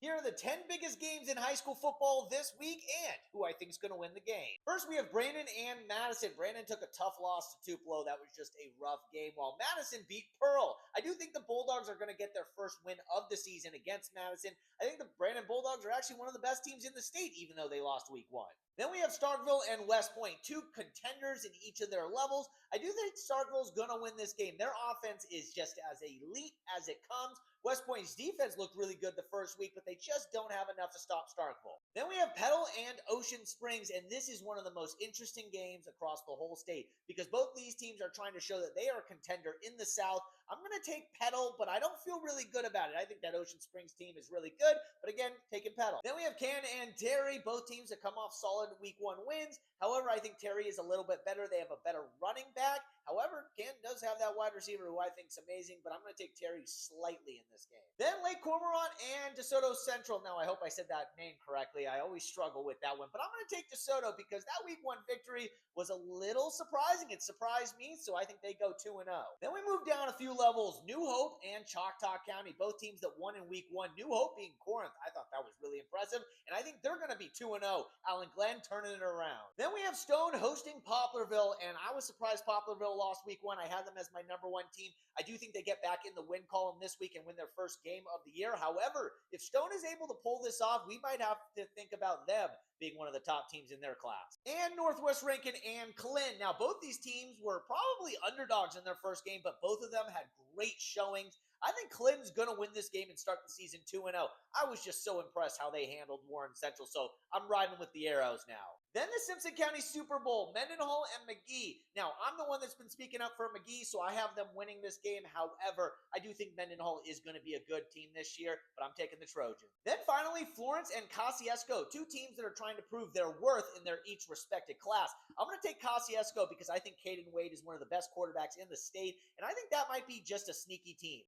Here are the 10 biggest games in high school football this week and who I think is going to win the game. First, we have Brandon and Madison. Brandon took a tough loss to Tupelo. That was just a rough game, while Madison beat Pearl. I do think the Bulldogs are going to get their first win of the season against Madison. I think the Brandon Bulldogs are actually one of the best teams in the state, even though they lost week one. Then we have Starkville and West Point, two contenders in each of their levels. I do think Starkville's going to win this game. Their offense is just as elite as it comes. West Point's defense looked really good the first week, but they just don't have enough to stop Starkville. Then we have Petal and Ocean Springs, and this is one of the most interesting games across the whole state because both these teams are trying to show that they are a contender in the South. I'm going to take Petal, but I don't feel really good about it. I think that Ocean Springs team is really good, but again, taking Petal. Then we have Can and Terry, both teams that come off solid week one wins. However, I think Terry is a little bit better. They have a better running back. However, Can does have that wide receiver who I think is amazing, but I'm going to take Terry slightly in this game. Then Lake Cormorant and DeSoto Central. Now, I hope I said that name correctly. I always struggle with that one, but I'm going to take DeSoto because that week one victory was a little surprising. It surprised me, so I think they go 2-0. Then we move down a few levels. New Hope and Choctaw County, both teams that won in week one. New Hope being Corinth. I thought that was really impressive, and I think they're going to be 2-0. Alan Glenn turning it around. Then we have Stone hosting Poplarville, and I was surprised Poplarville lost week one. I had them as my number one team. I do think they get back in the win column this week and win their first game of the year. However, if Stone is able to pull this off, we might have to think about them being one of the top teams in their class. And Northwest Rankin and Clinton. Now, both these teams were probably underdogs in their first game, but both of them had great showings. I think Clinton's going to win this game and start the season 2-0. I was just so impressed how they handled Warren Central, so I'm riding with the arrows now. Then the Simpson County Super Bowl, Mendenhall and McGee. Now, I'm the one that's been speaking up for McGee, so I have them winning this game. However, I do think Mendenhall is going to be a good team this year, but I'm taking the Trojans. Then finally, Florence and Kosciuszko, two teams that are trying to prove their worth in their each respected class. I'm going to take Kosciuszko because I think Caden Wade is one of the best quarterbacks in the state, and I think that might be just a sneaky team.